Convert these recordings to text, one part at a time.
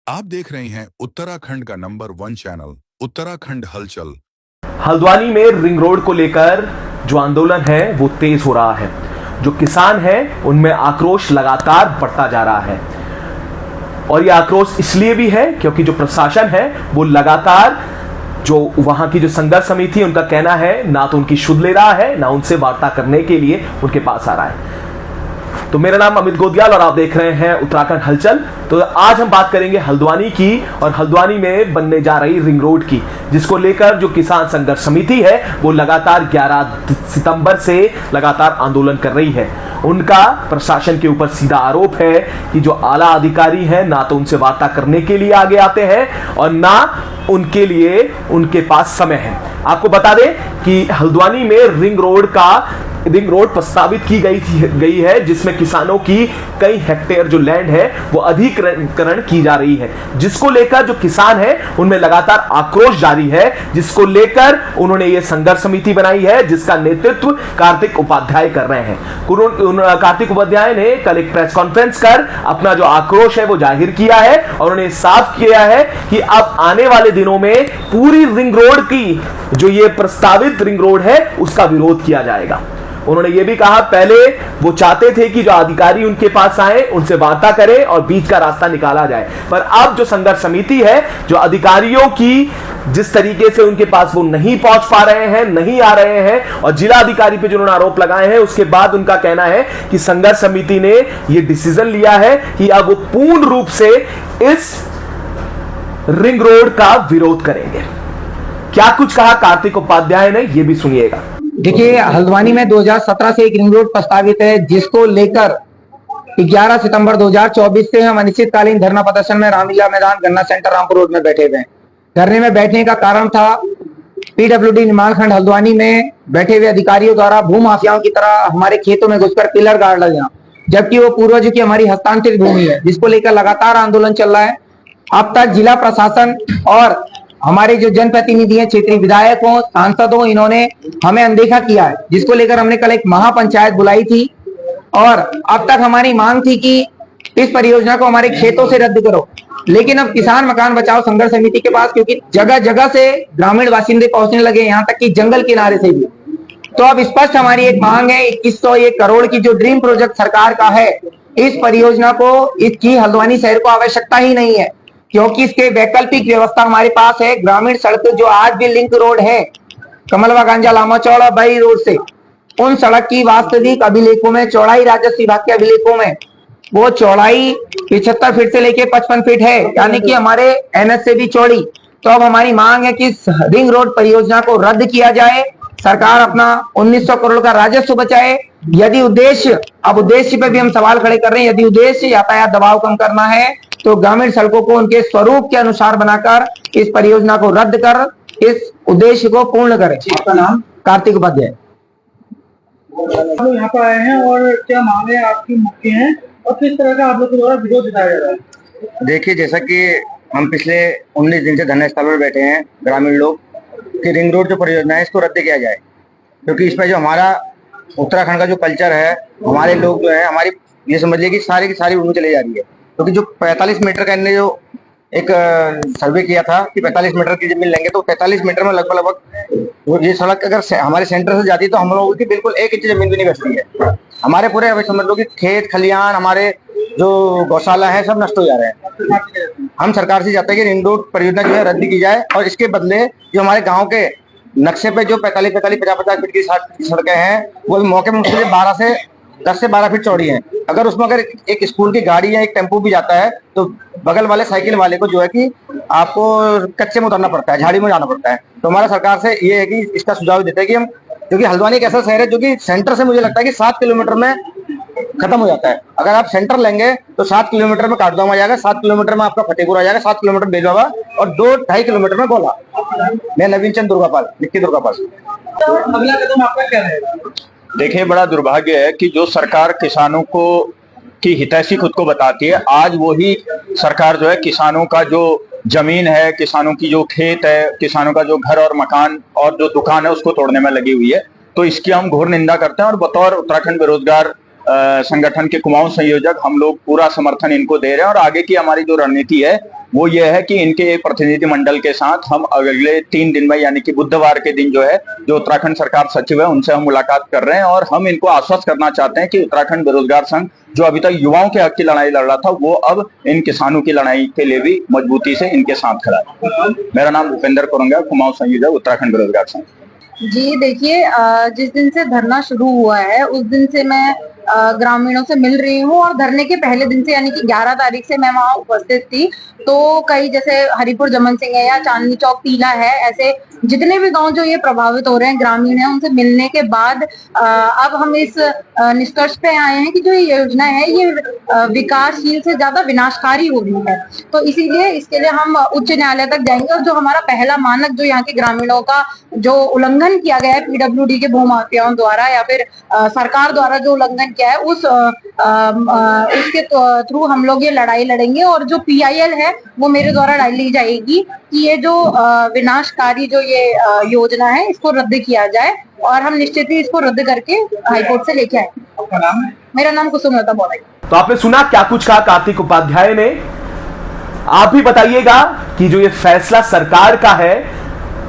आप देख रहे हैं उत्तराखंड का नंबर 1 चैनल उत्तराखंड हलचल। हल्द्वानी में रिंग रोड को लेकर जो आंदोलन है वो तेज हो रहा है। जो किसान हैं उनमें आक्रोश लगातार बढ़ता जा रहा है और ये आक्रोश इसलिए भी है क्योंकि जो प्रशासन है वो लगातार जो वहां की जो संघर्ष समिति है उनका कहना है ना तो उनकी सुध ले रहा है ना उनसे वार्ता करने के लिए उनके पास आ रहा है। तो मेरा नाम अमित गोदियाल और आप देख रहे हैं उत्तराखंड हलचल। तो आज हम बात करेंगे हल्द्वानी की और हल्द्वानी में बनने जा रही रिंग रोड की, जिसको लेकर जो किसान संघर्ष समिति है वो लगातार 11 सितंबर से लगातार आंदोलन कर रही है। उनका प्रशासन के ऊपर सीधा आरोप है कि जो आला अधिकारी हैं ना तो उनसे वार्ता करने के लिए आगे आते हैं और ना उनके लिए उनके पास समय है। आपको बता दें कि हल्द्वानी में रिंग रोड प्रस्तावित की गई है, जिसमें किसानों की कई हेक्टेयर जो लैंड है वो अधिग्रहण की जा रही है, जिसको लेकर जो किसान है उनमें लगातार आक्रोश जारी है, जिसको लेकर उन्होंने ये संघर्ष समिति बनाई है जिसका नेतृत्व कार्तिक उपाध्याय कर रहे हैं। कार्तिक उपाध्याय ने कल एक प्रेस कॉन्फ्रेंस कर अपना जो आक्रोश है वो जाहिर किया है और उन्होंने साफ किया है कि अब आने वाले दिनों में पूरी रिंग रोड की जो ये प्रस्तावित रिंग रोड है उसका विरोध किया जाएगा। उन्होंने ये भी कहा पहले वो चाहते थे कि जो अधिकारी उनके पास आए उनसे वार्ता करें और बीच का रास्ता निकाला जाए, पर अब जो संघर्ष समिति है जो अधिकारियों की जिस तरीके से उनके पास वो नहीं पहुंच पा रहे हैं, नहीं आ रहे हैं और जिला अधिकारी पे जो उन्होंने आरोप लगाए हैं उसके बाद उनका कहना है कि संघर्ष समिति ने ये डिसीजन लिया है कि अब वो पूर्ण रूप से इस रिंग रोड का विरोध करेंगे। क्या कुछ कहा कार्तिक उपाध्याय ने, ये भी सुनिएगा। देखिए, हल्द्वानी में 2017 से एक रिंग रोड प्रस्तावित है जिसको लेकर 11 सितंबर 2024 से हम अनिश्चितकालीन धरना प्रदर्शन में रामलीला मैदान गन्ना सेंटर रामपुर रोड में बैठे हुए हैं। धरने में बैठने का कारण था पीडब्ल्यूडी निर्माण खंड हल्द्वानी में बैठे हुए अधिकारियों द्वारा भूमाफियाओं की तरह हमारे खेतों में घुसकर पिलर गाड़ देना, जबकि वो पूर्वजों की हमारी हस्तांतरित भूमि है, जिसको लेकर लगातार आंदोलन चल रहा है। अब तक जिला प्रशासन और हमारे जो जनप्रतिनिधि हैं, क्षेत्रीय विधायकों, सांसदों, इन्होंने हमें अनदेखा किया है, जिसको लेकर हमने कल एक महापंचायत बुलाई थी और अब तक हमारी मांग थी कि इस परियोजना को हमारे खेतों से रद्द करो। लेकिन अब किसान मकान बचाओ संघर्ष समिति के पास, क्योंकि जगह जगह से ग्रामीण बासिंदे पहुंचने लगे, यहाँ तक कि जंगल किनारे से भी, तो अब स्पष्ट हमारी एक मांग है 2101 करोड़ की जो ड्रीम प्रोजेक्ट सरकार का है, इस परियोजना को, इसकी हल्द्वानी शहर को आवश्यकता ही नहीं है, क्योंकि इसके वैकल्पिक व्यवस्था हमारे पास है। ग्रामीण सड़क जो आज भी लिंक रोड है कमलवा गांजा लामा चौड़ा बई रोड से, उन सड़क की वास्तविक अभिलेखों में चौड़ाई, राजस्व विभाग के अभिलेखों में वो चौड़ाई 75 फीट से लेके 55 फीट है, यानी कि हमारे एनएच से भी चौड़ी। तो अब हमारी मांग है कि रिंग रोड परियोजना को रद्द किया जाए, सरकार अपना 1900 करोड़ का राजस्व बचाए। यदि उद्देश्य, अब उद्देश्य पे भी हम सवाल खड़े कर रहे हैं, यदि उद्देश्य यातायात दबाव कम करना है तो ग्रामीण सड़कों को उनके स्वरूप के अनुसार बनाकर इस परियोजना को रद्द कर इस उद्देश्य को पूर्ण करें। आपका नाम? कार्तिक उपाध्याय। आप लोग यहाँ पर आए हैं और क्या मांगे आपकी मुख्य हैं और किस तरह का आप लोग के द्वारा विरोध जताया जा रहा है? देखिए, जैसा कि हम पिछले 19 दिन से धरना स्थल पर बैठे हैं ग्रामीण लोग कि रिंग रोड जो परियोजना है इसको रद्द किया जाए, क्योंकि इसमें जो हमारा उत्तराखंड का जो कल्चर है, हमारे लोग जो है, हमारी ये समझ लीजिए कि सारी की सारी उड़ने चली जा रही है। क्योंकि जो 45 मीटर का इन्होंने जो एक सर्वे किया था कि 45 मीटर की जमीन लेंगे, तो 45 मीटर में लगभग ये सड़क अगर हमारे सेंटर से जाती है तो हम लोगों की बिल्कुल 1 इंच जमीन भी नहीं बचती है। हमारे पूरे अभी समझ लो कि खेत खलियान, हमारे जो गौशाला है, सब नष्ट हो जा रहे हैं। हम सरकार से चाहते हैं कि रिंग रोड परियोजना जो है रद्द की जाए और इसके बदले जो हमारे गाँव के नक्शे पे जो 45-50 50-50 फीट की सड़कें हैं वो मौके में 10 से 12 फीट चौड़ी हैं। अगर उसमें अगर एक स्कूल की गाड़ी या एक टेम्पो भी जाता है तो बगल वाले साइकिल वाले को जो है कि आपको कच्चे में उतरना पड़ता है, झाड़ी में जाना पड़ता है। तो हमारा सरकार से ये है कि इसका सुझाव देते हैं कि हम, क्योंकि हल्द्वानी एक ऐसा शहर है जो कि सेंटर से मुझे लगता है कि 7 किलोमीटर में खत्म हो जाता है। अगर आप सेंटर लेंगे तो 7 किलोमीटर में काठगोदाम आ जाएगा, 7 किलोमीटर में आपका फतेहपुर आ जाएगा, 7 किलोमीटर बेलवाबा और 2-2.5 किलोमीटर में गोला। मैं नवीन चंद दुर्गापाल, निक्की दुर्गापाल। तो अगला कदम आपका क्या रहेगा? देखिए, बड़ा दुर्भाग्य है कि जो सरकार किसानों को की हितैषी खुद को बताती है, आज वही सरकार जो है किसानों का जो जमीन है, किसानों की जो खेत है, किसानों का जो घर और मकान और जो दुकान है उसको तोड़ने में लगी हुई है। तो इसकी हम घोर निंदा करते हैं और बतौर उत्तराखंड बेरोजगार संगठन के कुमाऊं संयोजक हम लोग पूरा समर्थन इनको दे रहे हैं और आगे की हमारी जो रणनीति है वो ये है कि इनके एक प्रतिनिधि मंडल के साथ हम अगले 3 दिन में यानी कि बुधवार के दिन जो है जो उत्तराखंड सरकार सचिव है उनसे हम मुलाकात कर रहे हैं और हम इनको आश्वस्त करना चाहते हैं कि उत्तराखंड बेरोजगार संघ जो अभी तक युवाओं के हक की लड़ाई लड़ रहा था वो अब इन किसानों की लड़ाई के लिए भी मजबूती से इनके साथ खड़ा है। मेरा नाम भूपेंद्र कोरंगा, कुमाऊं संयोजक उत्तराखंड बेरोजगार संघ। जी देखिए, जिस दिन से धरना शुरू हुआ है उस दिन से मैं ग्रामीणों से मिल रही हूँ और धरने के पहले दिन से यानी कि 11 तारीख से मैं वहाँ उपस्थित थी। तो कई जैसे हरिपुर जमन सिंह है या चांदनी चौक टीला है, ऐसे जितने भी गांव जो ये प्रभावित हो रहे हैं ग्रामीण हैं, उनसे मिलने के बाद अब हम इस निष्कर्ष पे आए हैं कि जो ये योजना है ये विकासशील से ज्यादा विनाशकारी हो रही है। तो इसीलिए इसके लिए हम उच्च न्यायालय तक जाएंगे और जो हमारा पहला मानक जो यहाँ के ग्रामीणों का जो उल्लंघन किया गया है पीडब्ल्यूडी के भूमाफियाओं द्वारा या फिर सरकार द्वारा जो उल्लंघन किया है उसके थ्रू हम लोग ये लड़ाई लड़ेंगे। और जो PIL है वो मेरे द्वारा डाली जाएगी कि ये जो विनाशकारी जो ये योजना है इसको रद्द किया जाए और हम निश्चित ही इसको रद्द करके हाईकोर्ट से लेके आएंगे। मेरा नाम कुसुमलता बौड़ाई। तो आपने सुना क्या कुछ कहा कार्तिक उपाध्याय ने। आप भी बताइएगा कि जो ये फैसला सरकार का है,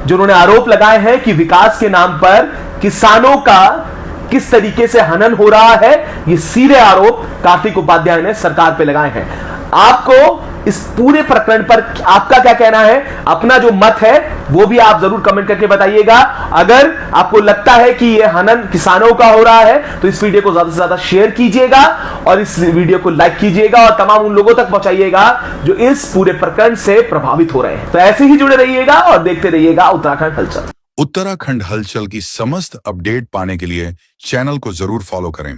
जो उन्होंने आरोप लगाए हैं कि विकास के नाम पर किसानों का किस तरीके से हनन हो रहा है, ये सीधे आरोप कार्तिक उपाध्याय ने सरकार पे लगाए हैं। आपको इस पूरे प्रकरण पर आपका क्या कहना है, अपना जो मत है वो भी आप जरूर कमेंट करके बताइएगा। अगर आपको लगता है कि ये हनन किसानों का हो रहा है तो इस वीडियो को ज्यादा से ज्यादा शेयर कीजिएगा और इस वीडियो को लाइक कीजिएगा और तमाम उन लोगों तक पहुंचाइएगा जो इस पूरे प्रकरण से प्रभावित हो रहे हैं। तो ऐसे ही जुड़े रहिएगा और देखते रहिएगा उत्तराखंड हलचल। उत्तराखंड हलचल की समस्त अपडेट पाने के लिए चैनल को जरूर फॉलो करें।